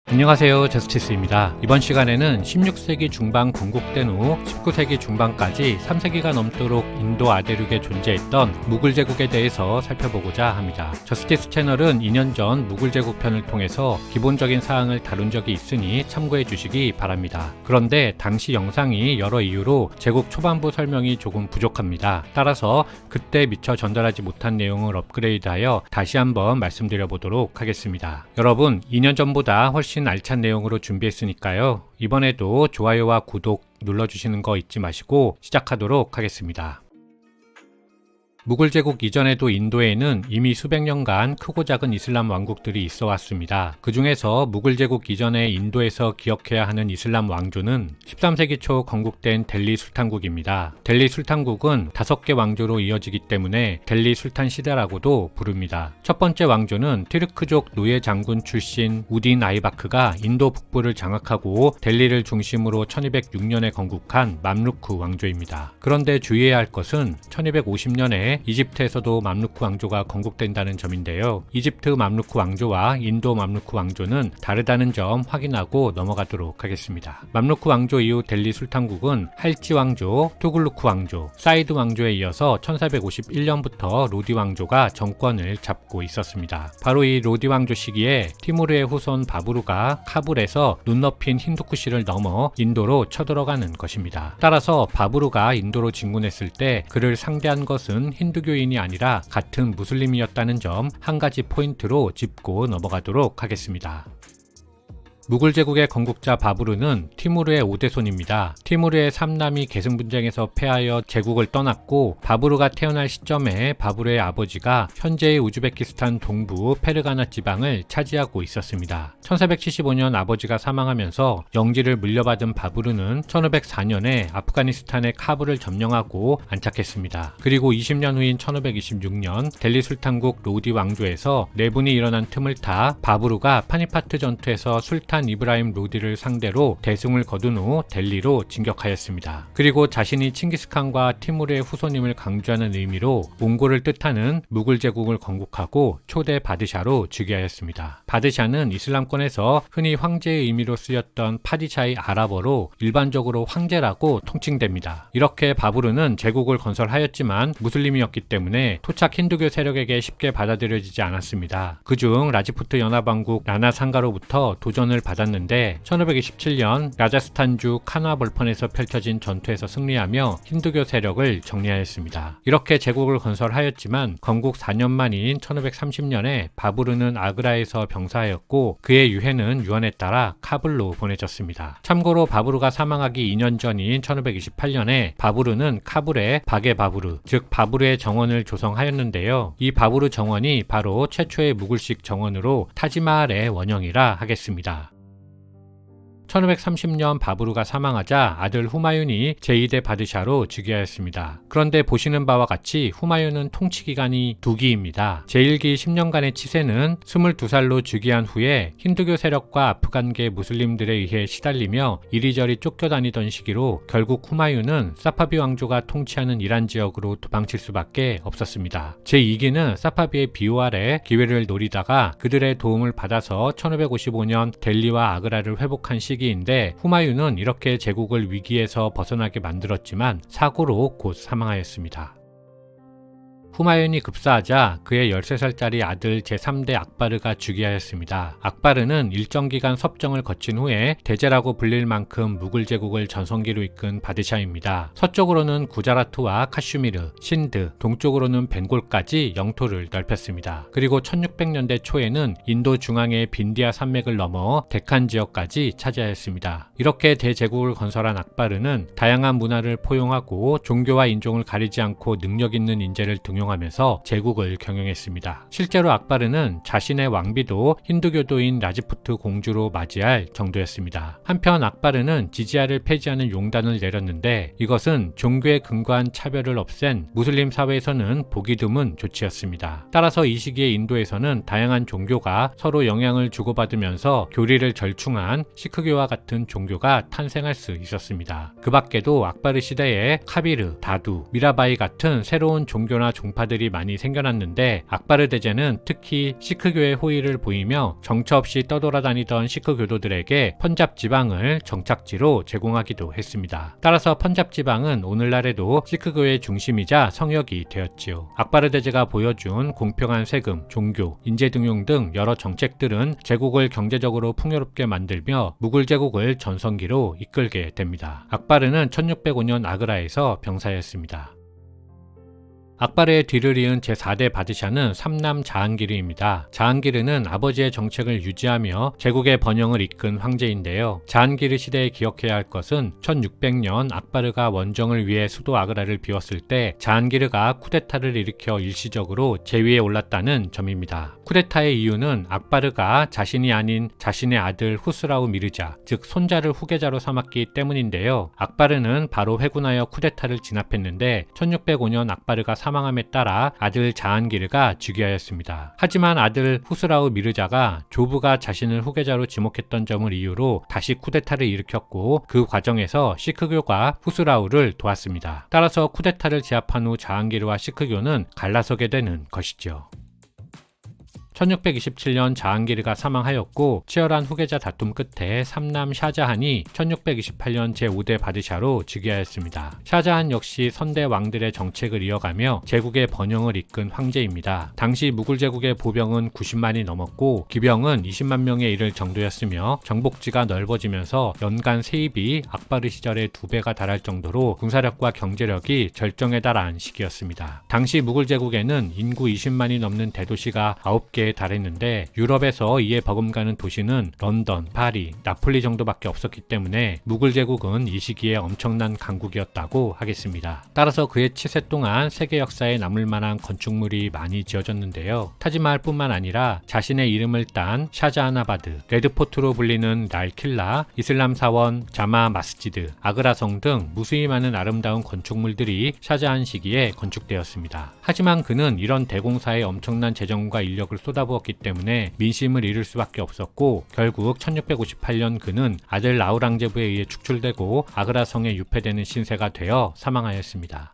안녕하세요, 저스티스입니다. 이번 시간에는 16세기 중반 건국된 후 19세기 중반까지 3세기가 넘도록 인도 아대륙에 존재했던 무굴 제국에 대해서 살펴보고자 합니다. 저스티스 채널은 2년 전 무굴 제국 편을 통해서 기본적인 사항을 다룬 적이 있으니 참고해 주시기 바랍니다. 그런데 당시 영상이 여러 이유로 제국 초반부 설명이 조금 부족합니다. 따라서 그때 미처 전달하지 못한 내용을 업그레이드하여 다시 한번 말씀드려 보도록 하겠습니다. 여러분, 2년 전보다 훨씬 알찬 내용으로 준비했으니까요. 이번에도 좋아요와 구독 눌러주시는 거 잊지 마시고 시작하도록 하겠습니다. 무굴 제국 이전에도 인도에는 이미 수백 년간 크고 작은 이슬람 왕국들이 있어 왔습니다. 그 중에서 무굴 제국 이전에 인도에서 기억해야 하는 이슬람 왕조는 13세기 초 건국된 델리 술탄국입니다. 델리 술탄국은 5개 왕조로 이어지기 때문에 델리 술탄 시대라고도 부릅니다. 첫 번째 왕조는 티르크족 노예 장군 출신 우딘 아이바크가 인도 북부를 장악하고 델리를 중심으로 1206년에 건국한 맘루크 왕조입니다. 그런데 주의해야 할 것은 1250년에 이집트에서도 맘루크 왕조가 건국된다는 점인데요. 이집트 맘루크 왕조와 인도 맘루크 왕조는 다르다는 점 확인하고 넘어가도록 하겠습니다. 맘루크 왕조 이후 델리 술탄국은 할지 왕조, 투글루크 왕조, 사이드 왕조에 이어서 1451년부터 로디 왕조가 정권을 잡고 있었습니다. 바로 이 로디 왕조 시기에 티무르의 후손 바부르가 카불에서 눈 높인 힌두쿠시를 넘어 인도로 쳐들어가는 것입니다. 따라서 바부르가 인도로 진군했을 때 그를 상대한 것은 힌두교인이 아니라 같은 무슬림이었다는 점 한 가지 포인트로 짚고 넘어가도록 하겠습니다. 무굴 제국의 건국자 바부르는 티무르의 5대손입니다. 티무르의 3남이 계승분쟁에서 패하여 제국을 떠났고 바부르가 태어날 시점에 바부르의 아버지가 현재의 우즈베키스탄 동부 페르가나 지방을 차지하고 있었습니다. 1475년 아버지가 사망하면서 영지를 물려받은 바부르는 1504년에 아프가니스탄의 카불을 점령하고 안착했습니다. 그리고 20년 후인 1526년 델리 술탄국 로디 왕조에서 내분이 일어난 틈을 타 바부르가 파니파트 전투에서 술탄 이브라임 로디를 상대로 대승을 거둔 후 델리로 진격하였습니다. 그리고 자신이 칭기스칸과 티무르의 후손임을 강조하는 의미로 몽골을 뜻하는 무굴 제국을 건국하고 초대 바드샤로 즉위하였습니다. 바드샤는 이슬람권에서 흔히 황제의 의미로 쓰였던 파디샤의 아랍어로 일반적으로 황제라고 통칭됩니다. 이렇게 바부르는 제국을 건설하였지만 무슬림이었기 때문에 토착 힌두교 세력에게 쉽게 받아들여지지 않았습니다. 그중 라지푸트 연합왕국 라나 상가로부터 도전을 받았는데 1527년 라자스탄주 카나 벌펀에서 펼쳐진 전투에서 승리하며 힌두교 세력을 정리하였습니다. 이렇게 제국을 건설하였지만 건국 4년 만인 1530년에 바부르는 아그라에서 병사하였고 그의 유해는 유언에 따라 카불로 보내졌습니다. 참고로 바부르가 사망하기 2년 전인 1528년에 바부르는 카불에 바게 바부르, 즉 바부르의 정원을 조성하였는데요. 이 바부르 정원이 바로 최초의 무굴식 정원으로 타지마할의 원형이라 하겠습니다. 1530년 바부르가 사망하자 아들 후마윤이 제2대 바드샤로 즉위하였습니다. 그런데 보시는 바와 같이 후마윤은 통치기간이 2기입니다. 제1기 10년간의 치세는 22살로 즉위한 후에 힌두교 세력과 아프간계 무슬림들에 의해 시달리며 이리저리 쫓겨다니던 시기로 결국 후마윤은 사파비 왕조가 통치하는 이란 지역으로 도망칠 수밖에 없었습니다. 제2기는 사파비의 비호 아래 기회를 노리다가 그들의 도움을 받아서 1555년 델리와 아그라를 회복한 시기인데 후마윤은 이렇게 제국을 위기에서 벗어나게 만들었지만 사고로 곧 사망하였습니다. 후마윤이 급사하자 그의 13살짜리 아들 제3대 악바르가 즉위하였습니다. 악바르는 일정 기간 섭정을 거친 후에 대제라고 불릴 만큼 무굴 제국을 전성기로 이끈 바드샤입니다. 서쪽으로는 구자라트와 카슈미르, 신드, 동쪽으로는 벵골까지 영토를 넓혔습니다. 그리고 1600년대 초에는 인도 중앙의 빈디아 산맥을 넘어 데칸 지역까지 차지하였습니다. 이렇게 대제국을 건설한 악바르는 다양한 문화를 포용하고 종교와 인종을 가리지 않고 능력 있는 인재를 등용하면서 제국을 경영했습니다. 실제로 악바르는 자신의 왕비도 힌두교도인 라지푸트 공주로 맞이할 정도였습니다. 한편 악바르는 지지아를 폐지하는 용단을 내렸는데 이것은 종교에 근거한 차별을 없앤 무슬림 사회에서는 보기 드문 조치였습니다. 따라서 이 시기에 인도에서는 다양한 종교가 서로 영향을 주고받으면서 교리를 절충한 시크교와 같은 종교가 탄생할 수 있었습니다. 그 밖에도 악바르 시대에 카비르, 다두, 미라바이 같은 새로운 종교나 종파 계파들이 많이 생겨났는데 악바르 대제는 특히 시크교의 호의를 보이며 정처 없이 떠돌아다니던 시크 교도들에게 펀잡 지방을 정착지로 제공하기도 했습니다. 따라서 펀잡 지방은 오늘날에도 시크교의 중심이자 성역이 되었지요. 악바르 대제가 보여준 공평한 세금, 종교, 인재 등용 등 여러 정책들은 제국을 경제적으로 풍요롭게 만들며 무굴 제국을 전성기로 이끌게 됩니다. 악바르는 1605년 아그라에서 병사였습니다. 악바르의 뒤를 이은 제4대 바드샤는 삼남 자한기르입니다. 자한기르는 아버지의 정책을 유지하며 제국의 번영을 이끈 황제인데요. 자한기르 시대에 기억해야 할 것은 1600년 악바르가 원정을 위해 수도 아그라를 비웠을 때 자한기르가 쿠데타를 일으켜 일시적으로 제위에 올랐다는 점입니다. 쿠데타의 이유는 악바르가 자신이 아닌 자신의 아들 후스라우 미르자, 즉 손자를 후계자로 삼았기 때문인데요. 악바르는 바로 회군하여 쿠데타를 진압했는데 1605년 악바르가 사망함에 따라 아들 자한기르가 즉위하였습니다. 하지만 아들 후스라우 미르자가 조부가 자신을 후계자로 지목했던 점을 이유로 다시 쿠데타를 일으켰고 그 과정에서 시크교가 후스라우를 도왔습니다. 따라서 쿠데타를 제압한 후 자한기르와 시크교는 갈라서게 되는 것이죠. 1627년 자한기르가 사망하였고 치열한 후계자 다툼 끝에 삼남 샤자한이 1628년 제5대 바드샤로 즉위하였습니다. 샤자한 역시 선대 왕들의 정책을 이어가며 제국의 번영을 이끈 황제입니다. 당시 무굴 제국의 보병은 90만이 넘었고 기병은 20만 명에 이를 정도였으며 정복지가 넓어지면서 연간 세입이 악바르 시절의 2배가 달할 정도로 군사력과 경제력이 절정에 달한 시기였습니다. 당시 무굴 제국에는 인구 20만이 넘는 대도시가 9개에 달했는데 유럽에서 이에 버금가는 도시는 런던, 파리, 나폴리 정도밖에 없었기 때문에 무굴 제국은 이 시기에 엄청난 강국이었다고 하겠습니다. 따라서 그의 치세 동안 세계 역사에 남을 만한 건축물이 많이 지어졌는데요. 타지마할뿐만 아니라 자신의 이름을 딴 샤자하나바드, 레드포트로 불리는 랄킬라, 이슬람 사원, 자마 마스지드, 아그라성 등 무수히 많은 아름다운 건축물들이 샤자한 시기에 건축되었습니다. 하지만 그는 이런 대공사에 엄청난 재정과 인력을 쏟아부었기 때문에 민심을 잃을 수밖에 없었고 결국 1658년 그는 아들 아우랑제부에 의해 축출되고 아그라성에 유폐되는 신세가 되어 사망하였습니다.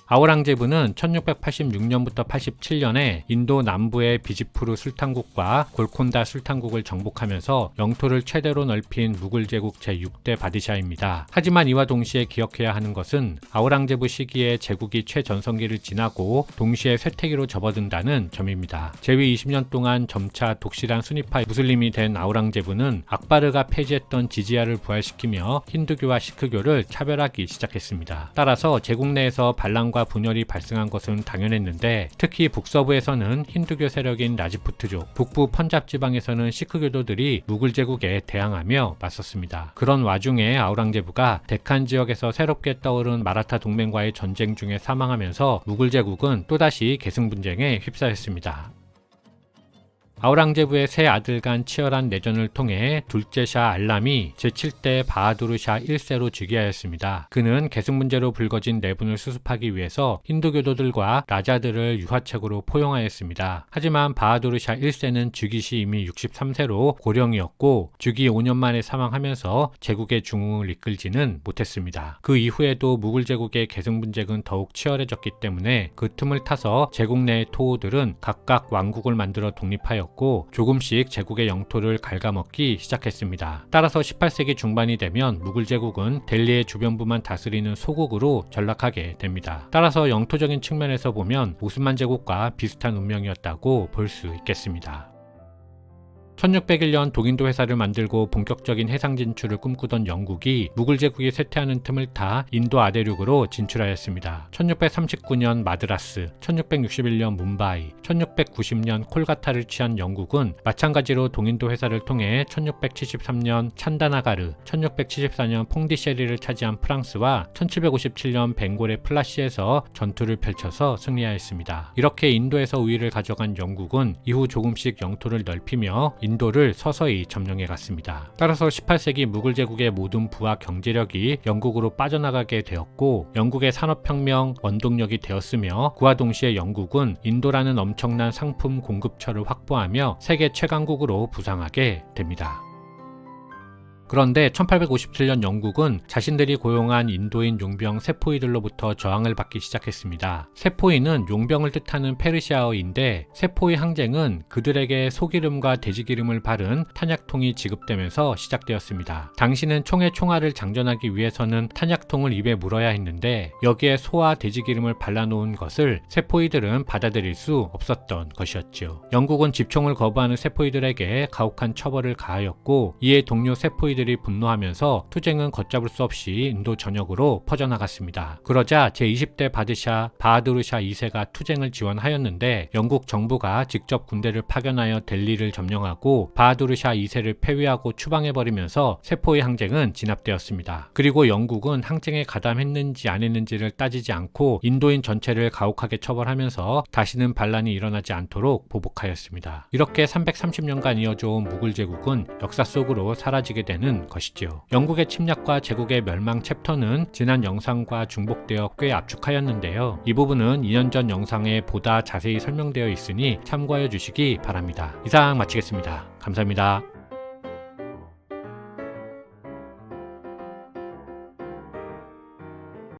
아우랑제부는 1686년부터 87년에 인도 남부의 비지푸르 술탄국과 골콘다 술탄국을 정복하면서 영토를 최대로 넓힌 무굴 제국 제6대 바드샤입니다. 하지만 이와 동시에 기억해야 하는 것은 아우랑제부 시기에 제국이 최전성기를 지나고 동시에 쇠퇴기로 접어든다는 점입니다. 제위 20년 동안 점차 독실한 수니파 무슬림이 된 아우랑제부는 악바르가 폐지했던 지지야를 부활시키며 힌두교와 시크교를 차별하기 시작했습니다. 따라서 제국 내에서 반란과 분열이 발생한 것은 당연했는데 특히 북서부에서는 힌두교 세력인 라지푸트족, 북부 펀잡 지방에서는 시크교도들이 무굴 제국에 대항하며 맞섰습니다. 그런 와중에 아우랑제부가 데칸 지역에서 새롭게 떠오른 마라타 동맹과의 전쟁 중에 사망하면서 무굴 제국은 또다시 계승 분쟁에 휩싸였습니다. 아우랑제부의 세 아들 간 치열한 내전을 통해 둘째 샤 알람이 제7대 바하두르 샤 1세로 즉위하였습니다. 그는 계승 문제로 불거진 내분을 수습하기 위해서 힌두교도들과 라자들을 유화책으로 포용하였습니다. 하지만 바하두르 샤 1세는 즉위 시 이미 63세로 고령이었고 즉위 5년 만에 사망하면서 제국의 중흥을 이끌지는 못했습니다. 그 이후에도 무굴 제국의 계승 분쟁은 더욱 치열해졌기 때문에 그 틈을 타서 제국 내의 토호들은 각각 왕국을 만들어 독립하였고 조금씩 제국의 영토를 갉아먹기 시작했습니다. 따라서 18세기 중반이 되면 무굴 제국은 델리의 주변부만 다스리는 소국으로 전락하게 됩니다. 따라서 영토적인 측면에서 보면 오스만 제국과 비슷한 운명이었다고 볼 수 있겠습니다. 1601년 독인도 회사를 만들고 본격적인 해상 진출을 꿈꾸던 영국이 무굴 제국이 쇠퇴하는 틈을 타 인도 아대륙으로 진출하였습니다. 1639년 마드라스, 1661년 뭄바이, 1690년 콜가타를 취한 영국은 마찬가지로 동인도 회사를 통해 1673년 찬다나가르, 1674년 퐁디셰리를 차지한 프랑스와 1757년 벵골의 플라시에서 전투를 펼쳐서 승리하였습니다. 이렇게 인도에서 우위를 가져간 영국은 이후 조금씩 영토를 넓히며 인도를 서서히 점령해 갔습니다. 따라서 18세기 무굴 제국의 모든 부와 경제력이 영국으로 빠져나가게 되었고 영국의 산업혁명 원동력이 되었으며 그와 동시에 영국은 인도라는 엄청난 상품 공급처를 확보하며 세계 최강국으로 부상하게 됩니다. 그런데 1857년 영국은 자신들이 고용한 인도인 용병 세포이들로부터 저항을 받기 시작했습니다. 세포이는 용병을 뜻하는 페르시아어인데 세포이 항쟁은 그들에게 소기름과 돼지기름을 바른 탄약통이 지급되면서 시작되었습니다. 당시는 총에 총알을 장전하기 위해서는 탄약통을 입에 물어야 했는데 여기에 소와 돼지기름을 발라놓은 것을 세포이들은 받아들일 수 없었던 것이었죠. 영국은 집총을 거부하는 세포이들에게 가혹한 처벌을 가하였고 이에 동료 세포이들이 분노하면서 투쟁은 걷잡을 수 없이 인도 전역으로 퍼져나갔습니다. 그러자 제20대 바드샤 바하두르샤 2세가 투쟁을 지원하였는데 영국 정부가 직접 군대를 파견하여 델리를 점령하고 바하두르샤 2세를 패위하고 추방해버리면서 세포이 항쟁은 진압되었습니다. 그리고 영국은 항쟁에 가담했는지 안 했는지를 따지지 않고 인도인 전체를 가혹하게 처벌하면서 다시는 반란이 일어나지 않도록 보복하였습니다. 이렇게 330년간 이어져온 무굴 제국은 역사 속으로 사라지게 되는 것이죠. 영국의 침략과 제국의 멸망 챕터는 지난 영상과 중복되어 꽤 압축하였는데요. 이 부분은 2년 전 영상에 보다 자세히 설명되어 있으니 참고하여 주시기 바랍니다. 이상 마치겠습니다. 감사합니다.